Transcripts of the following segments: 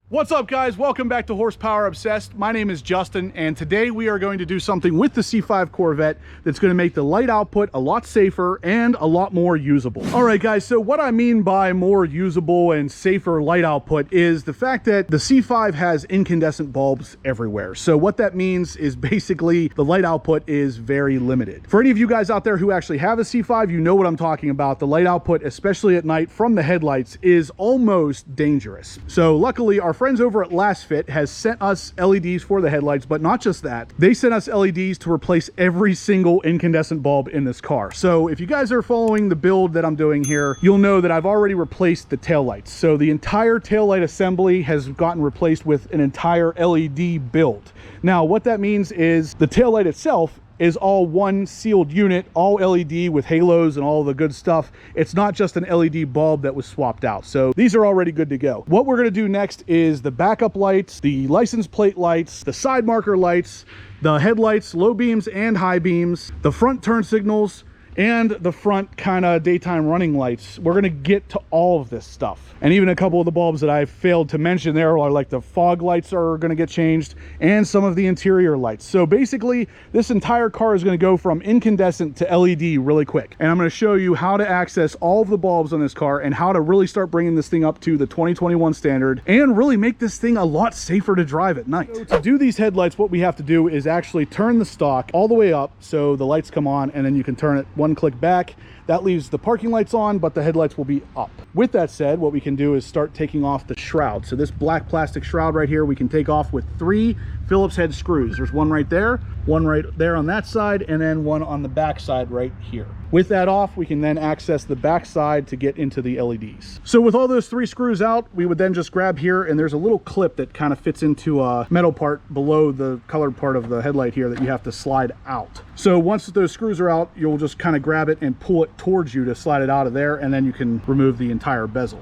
What's up, guys? Welcome back to Horsepower Obsessed. My name is Justin, and today we are going to do something with the C5 Corvette that's going to make the light output a lot safer and a lot more usable. All right, guys, so what I mean by more usable and safer light output is the fact that the C5 has incandescent bulbs everywhere. So what that means is basically the light output is very limited. For any of you guys out there who actually have a C5, you know what I'm talking about. The light output, especially at night from the headlights, is almost dangerous. So luckily, our friends over at Lasfit has sent us LEDs for the headlights, but not just that. They sent us LEDs to replace every single incandescent bulb in this car. So if you guys are following the build that I'm doing here, you'll know that I've already replaced the taillights. So the entire taillight assembly has gotten replaced with an entire LED build. Now, what that means is the taillight itself is all one sealed unit, all LED with halos and all the good stuff. It's not just an LED bulb that was swapped out. So these are already good to go. What we're gonna do next is the backup lights, the license plate lights, the side marker lights, the headlights, low beams and high beams, the front turn signals, and the front kind of daytime running lights. We're gonna get to all of this stuff. And even a couple of the bulbs that I failed to mention there are like the fog lights are gonna get changed and some of the interior lights. So basically this entire car is gonna go from incandescent to LED really quick. And I'm gonna show you how to access all of the bulbs on this car and how to really start bringing this thing up to the 2021 standard and really make this thing a lot safer to drive at night. So to do these headlights, what we have to do is actually turn the stock all the way up so the lights come on, and then you can turn it one click back. That leaves the parking lights on, but the headlights will be up. With that said, what we can do is start taking off the shroud. So this black plastic shroud right here, we can take off with 3 Phillips head screws. There's one right there on that side, and then one on the back side right here. With that off, we can then access the back side to get into the LEDs. So with all those 3 screws out, we would then just grab here, and there's a little clip that kind of fits into a metal part below the colored part of the headlight here that you have to slide out. So once those screws are out, you'll just kind of grab it and pull it towards you to slide it out of there, and then you can remove the entire bezel.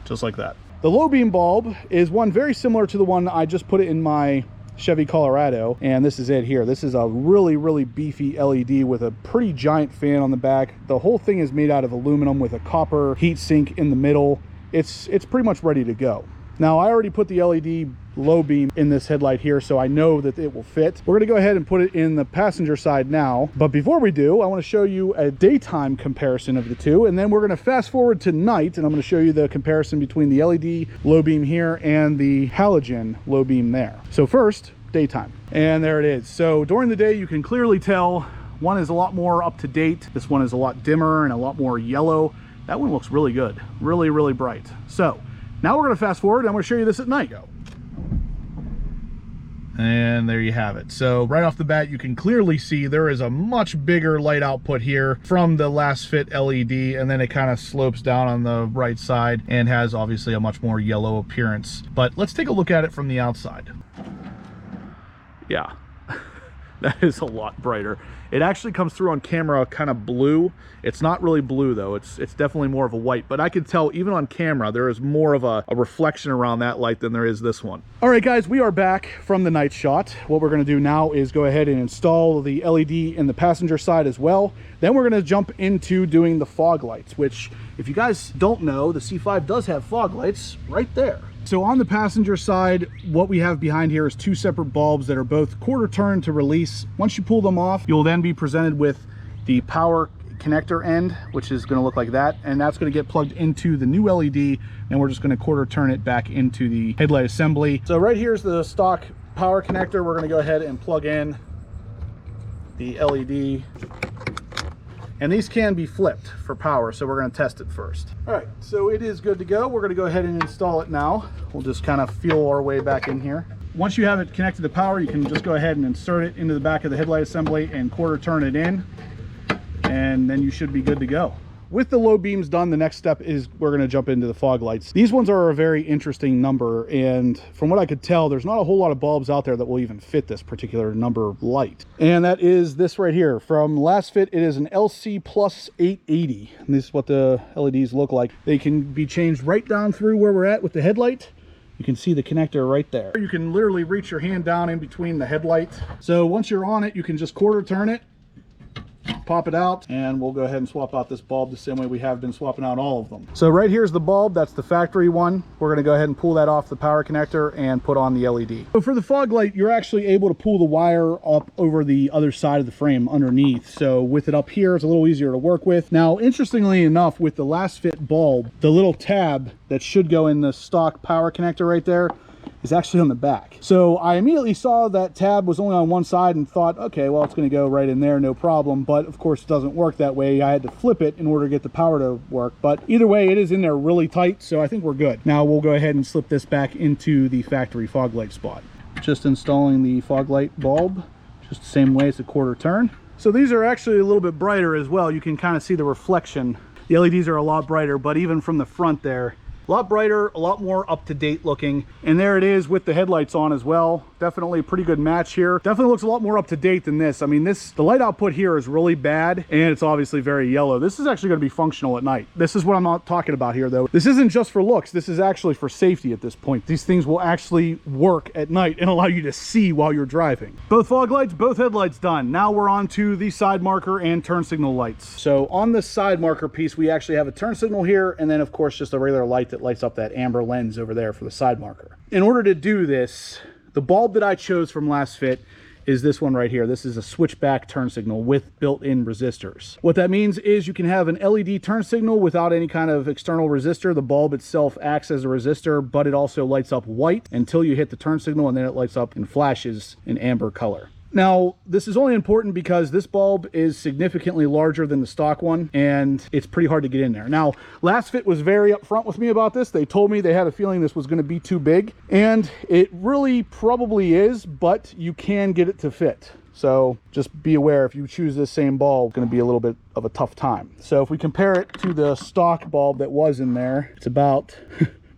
Just like that. The low beam bulb is one very similar to the one I just put it in my Chevy Colorado, and this is it here. This is a really beefy LED with a pretty giant fan on the back. The whole thing is made out of aluminum with a copper heat sink in the middle. It's pretty much ready to go. Now, I already put the LED low beam in this headlight here, so I know that it will fit. We're gonna go ahead and put it in the passenger side now. But before we do, I wanna show you a daytime comparison of the two, and then we're gonna fast forward to night, and I'm gonna show you the comparison between the LED low beam here and the halogen low beam there. So first, daytime. And there it is. So during the day, you can clearly tell one is a lot more up to date. This one is a lot dimmer and a lot more yellow. That one looks really good, really bright. So now we're gonna fast forward, and I'm gonna show you this at night. And there you have it. So right off the bat, you can clearly see there is a much bigger light output here from the Lasfit LED, and then it kind of slopes down on the right side and has obviously a much more yellow appearance. But let's take a look at it from the outside. Yeah, that is a lot brighter. It actually comes through on camera kind of blue. It's not really blue though, it's definitely more of a white, but I can tell even on camera there is more of a reflection around that light than there is this one. All right, guys, we are back from the night shot. What we're gonna do now is go ahead and install the LED in the passenger side as well. Then we're gonna jump into doing the fog lights, which, if you guys don't know, the C5 does have fog lights right there. So on the passenger side, what we have behind here is 2 separate bulbs that are both quarter turn to release. Once you pull them off, you'll then be presented with the power connector end, which is going to look like that, and that's going to get plugged into the new LED, and we're just going to quarter turn it back into the headlight assembly. So right here's the stock power connector. We're going to go ahead and plug in the LED. And these can be flipped for power, so we're going to test it first. All right, so it is good to go. We're going to go ahead and install it now. We'll just kind of feel our way back in here. Once you have it connected to power, you can just go ahead and insert it into the back of the headlight assembly and quarter turn it in, and then you should be good to go. With the low beams done, the next step is we're going to jump into the fog lights. These ones are a very interesting number, and from what I could tell, there's not a whole lot of bulbs out there that will even fit this particular number light. And that is this right here. From Lasfit, it is an LC Plus 880. And this is what the LEDs look like. They can be changed right down through where we're at with the headlight. You can see the connector right there. You can literally reach your hand down in between the headlight. So once you're on it, you can just quarter turn it, pop it out, and we'll go ahead and swap out this bulb the same way we have been swapping out all of them. So right here's the bulb. That's the factory one. We're going to go ahead and pull that off the power connector and put on the LED. So for the fog light, you're actually able to pull the wire up over the other side of the frame underneath. So with it up here, it's a little easier to work with. Now, interestingly enough, with the Lasfit bulb, the little tab that should go in the stock power connector right there is actually on the back. So I immediately saw that tab was only on one side and thought, okay, well, it's going to go right in there, no problem. But of course, it doesn't work that way. I had to flip it in order to get the power to work. But either way, it is in there really tight, so I think we're good. Now we'll go ahead and slip this back into the factory fog light spot. Just installing the fog light bulb, just the same way as a quarter turn. So these are actually a little bit brighter as well. You can kind of see the reflection. The LEDs are a lot brighter, but even from the front there, a lot brighter, a lot more up-to-date looking. And there it is with the headlights on as well. Definitely a pretty good match here. Definitely looks a lot more up-to-date than this. I mean, the light output here is really bad, and it's obviously very yellow. This is actually going to be functional at night. This is what I'm not talking about here, though. This isn't just for looks. This is actually for safety at this point. These things will actually work at night and allow you to see while you're driving. Both fog lights, both headlights done. Now we're on to the side marker and turn signal lights. So on the side marker piece, we actually have a turn signal here, and then of course just a regular light that lights up that amber lens over there for the side marker. In order to do this, the bulb that I chose from Lasfit is this one right here. This is a switchback turn signal with built-in resistors. What that means is you can have an LED turn signal without any kind of external resistor. The bulb itself acts as a resistor, but it also lights up white until you hit the turn signal, and then it lights up and flashes in amber color. Now, this is only important because this bulb is significantly larger than the stock one, and it's pretty hard to get in there. Now, Lasfit was very upfront with me about this. They told me they had a feeling this was going to be too big, and it really probably is, but you can get it to fit. So just be aware, if you choose this same bulb, it's going to be a little bit of a tough time. So if we compare it to the stock bulb that was in there, it's about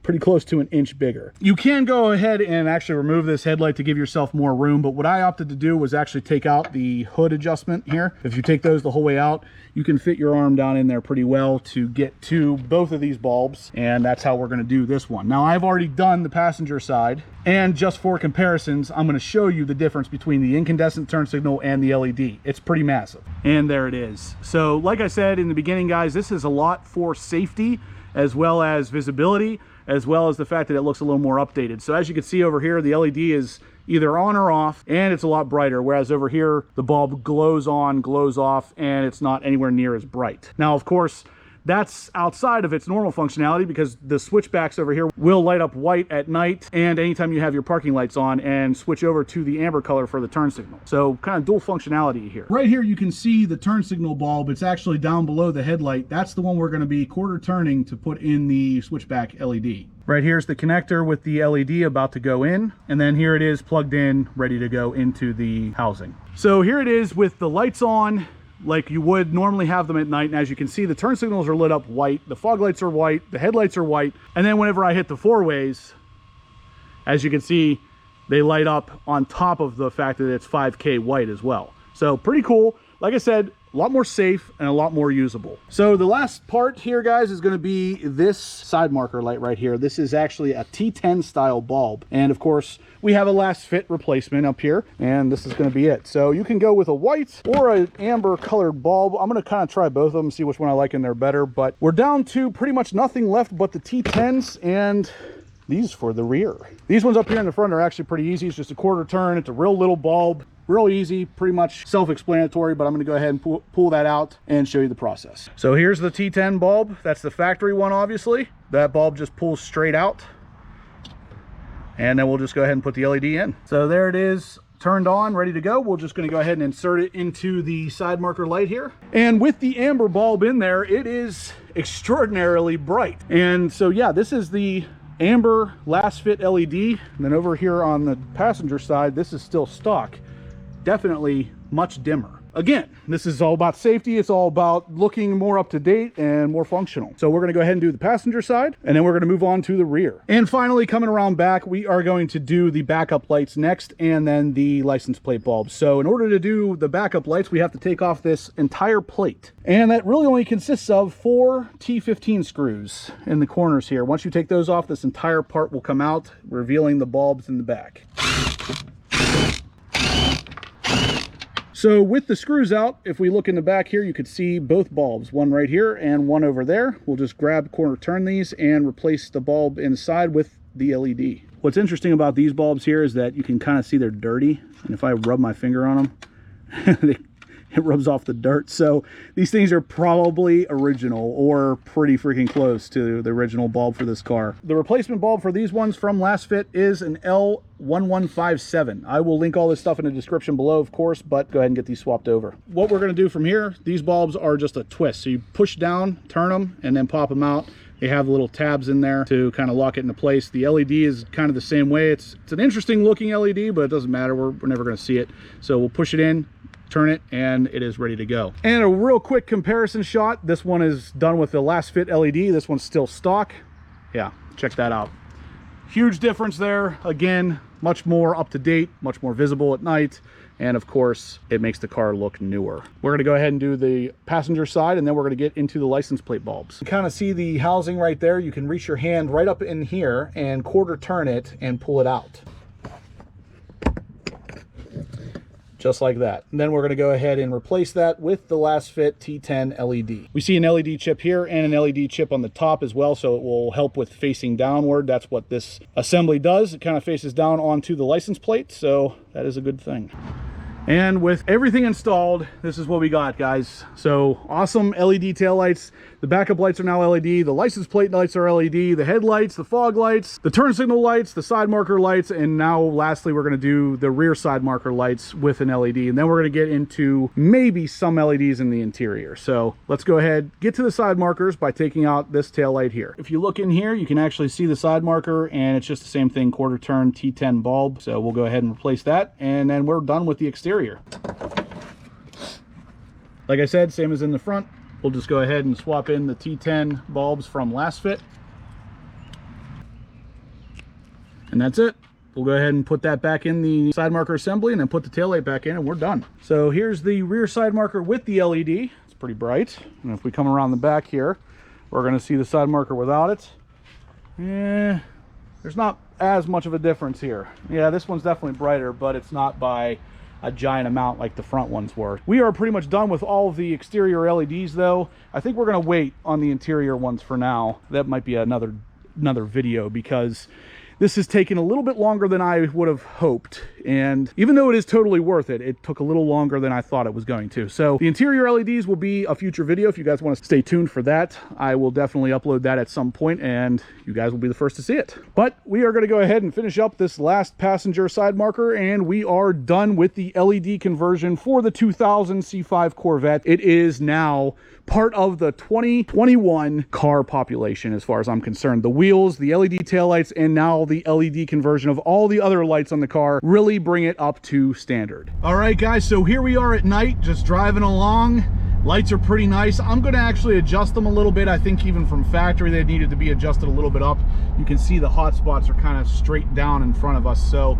pretty close to an inch bigger. You can go ahead and actually remove this headlight to give yourself more room, but what I opted to do was actually take out the hood adjustment here. If you take those the whole way out, you can fit your arm down in there pretty well to get to both of these bulbs, and that's how we're going to do this one. Now, I've already done the passenger side, and just for comparisons, I'm going to show you the difference between the incandescent turn signal and the LED. It's pretty massive. And there it is. So like I said in the beginning, guys, this is a lot for safety as well as visibility, as well as the fact that it looks a little more updated. So as you can see over here, the LED is either on or off, and it's a lot brighter, whereas over here, the bulb glows on, glows off, and it's not anywhere near as bright. Now, of course, that's outside of its normal functionality because the switchbacks over here will light up white at night and anytime you have your parking lights on, and switch over to the amber color for the turn signal. So kind of dual functionality here. Right here you can see the turn signal bulb. It's actually down below the headlight. That's the one we're going to be quarter turning to put in the switchback LED. Right here's the connector with the LED about to go in, and then here it is plugged in, ready to go into the housing. So here it is with the lights on like you would normally have them at night, and as you can see, the turn signals are lit up white, the fog lights are white, the headlights are white, and then whenever I hit the four ways, as you can see, they light up on top of the fact that it's 5K white as well. So pretty cool. Like I said, a lot more safe and a lot more usable. So the last part here, guys, is going to be this side marker light right here. This is actually a T10 style bulb, and of course we have a Lasfit replacement up here, and this is going to be it. So you can go with a white or an amber colored bulb. I'm going to kind of try both of them, see which one I like in there better, but we're down to pretty much nothing left but the T10s and these for the rear. These ones up here in the front are actually pretty easy. It's just a quarter turn. It's a real little bulb, real easy, pretty much self-explanatory, but I'm going to go ahead and pull that out and show you the process. So here's the T10 bulb. That's the factory one, obviously. That bulb just pulls straight out, and then we'll just go ahead and put the LED in. So there it is, turned on, ready to go. We're just going to go ahead and insert it into the side marker light here. And with the amber bulb in there, it is extraordinarily bright. And so yeah, this is the amber Lasfit LED, and then over here on the passenger side, this is still stock. Definitely much dimmer. Again, this is all about safety. It's all about looking more up to date and more functional. So we're going to go ahead and do the passenger side, and then we're going to move on to the rear. And finally, coming around back, we are going to do the backup lights next, and then the license plate bulbs. So in order to do the backup lights, we have to take off this entire plate, and that really only consists of 4 T15 screws in the corners here. Once you take those off, this entire part will come out, revealing the bulbs in the back. So with the screws out, if we look in the back here, you could see both bulbs, one right here and one over there. We'll just grab, corner turn these and replace the bulb inside with the LED. What's interesting about these bulbs here is that you can kind of see they're dirty, and if I rub my finger on them, it rubs off the dirt. So these things are probably original or pretty freaking close to the original bulb for this car. The replacement bulb for these ones from Lasfit is an L1157. I will link all this stuff in the description below, of course, but go ahead and get these swapped over. What we're going to do from here, these bulbs are just a twist. So you push down, turn them, and then pop them out. They have little tabs in there to kind of lock it into place. The LED is kind of the same way. It's an interesting looking LED, but it doesn't matter. We're never going to see it. So we'll push it in, turn it, and it is ready to go. And a real quick comparison shot. This one is done with the Lasfit LED. This one's still stock. Yeah, check that out. Huge difference there. Again, much more up to date, much more visible at night. And of course, it makes the car look newer. We're gonna go ahead and do the passenger side, and then we're gonna get into the license plate bulbs. You kind of see the housing right there. You can reach your hand right up in here and quarter turn it and pull it out. Just like that. And then we're going to go ahead and replace that with the Lasfit T10 LED. We see an LED chip here and an LED chip on the top as well, so it will help with facing downward. That's what this assembly does. It kind of faces down onto the license plate, so that is a good thing. And with everything installed, this is what we got, guys. So awesome LED taillights. The backup lights are now LED. The license plate lights are LED. The headlights, the fog lights, the turn signal lights, the side marker lights, and now lastly, we're going to do the rear side marker lights with an LED. And then we're going to get into maybe some LEDs in the interior. So let's go ahead, get to the side markers by taking out this tail light here. If you look in here, you can actually see the side marker, and it's just the same thing, quarter turn T10 bulb. So we'll go ahead and replace that, and then we're done with the exterior. Like I said, same as in the front. We'll just go ahead and swap in the T10 bulbs from Lasfit. And that's it. We'll go ahead and put that back in the side marker assembly and then put the taillight back in, and we're done. So here's the rear side marker with the LED. It's pretty bright. And if we come around the back here, we're going to see the side marker without it. There's not as much of a difference here. Yeah, this one's definitely brighter, but it's not by a giant amount like the front ones were. We are pretty much done with all of the exterior LEDs though. I think we're going to wait on the interior ones for now. That might be another video, because this has taken a little bit longer than I would have hoped. And even though it is totally worth it, it took a little longer than I thought it was going to. So the interior LEDs will be a future video. If you guys want to stay tuned for that, I will definitely upload that at some point, and you guys will be the first to see it. But we are going to go ahead and finish up this last passenger side marker, and we are done with the LED conversion for the 2000 C5 Corvette. It is now part of the 2021 car population as far as I'm concerned. The wheels, the LED taillights, and now the LED conversion of all the other lights on the car really bring it up to standard. All right, guys, so here we are at night, just driving along. Lights are pretty nice. I'm going to actually adjust them a little bit. I think even from factory they needed to be adjusted a little bit up. You can see the hot spots are kind of straight down in front of us, so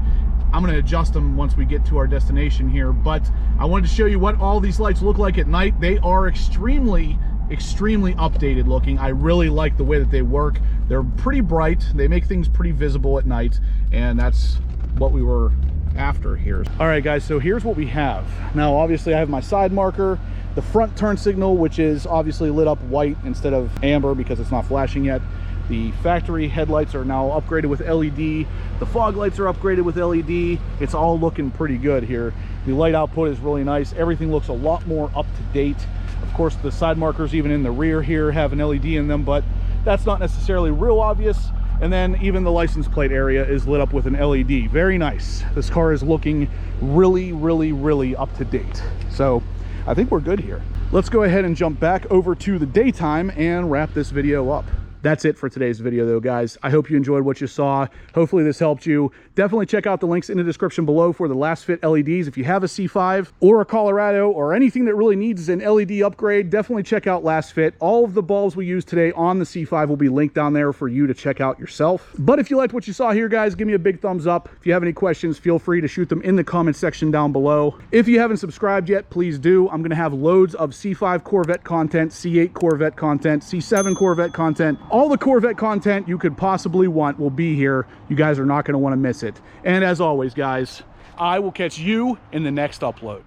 I'm going to adjust them once we get to our destination here. But I wanted to show you what all these lights look like at night. They are extremely updated looking. I really like the way that they work. They're pretty bright. They make things pretty visible at night, and that's what we were after here. All right, guys, so here's what we have. Now, obviously, I have my side marker, the front turn signal, which is obviously lit up white instead of amber because it's not flashing yet. The factory headlights are now upgraded with LED. The fog lights are upgraded with LED. It's all looking pretty good here. The light output is really nice. Everything looks a lot more up to date. Of course, the side markers, even in the rear here, have an LED in them, but that's not necessarily real obvious. And then even the license plate area is lit up with an LED. Very nice. This car is looking really up to date. So I think we're good here. Let's go ahead and jump back over to the daytime and wrap this video up. That's it for today's video though, guys. I hope you enjoyed what you saw. Hopefully this helped you. Definitely check out the links in the description below for the Lasfit LEDs. If you have a C5 or a Colorado or anything that really needs an LED upgrade, definitely check out Lasfit. All of the bulbs we used today on the C5 will be linked down there for you to check out yourself. But if you liked what you saw here, guys, give me a big thumbs up. If you have any questions, feel free to shoot them in the comment section down below. If you haven't subscribed yet, please do. I'm going to have loads of C5 Corvette content, C8 Corvette content, C7 Corvette content. All the Corvette content you could possibly want will be here. You guys are not going to want to miss it. And as always, guys, I will catch you in the next upload.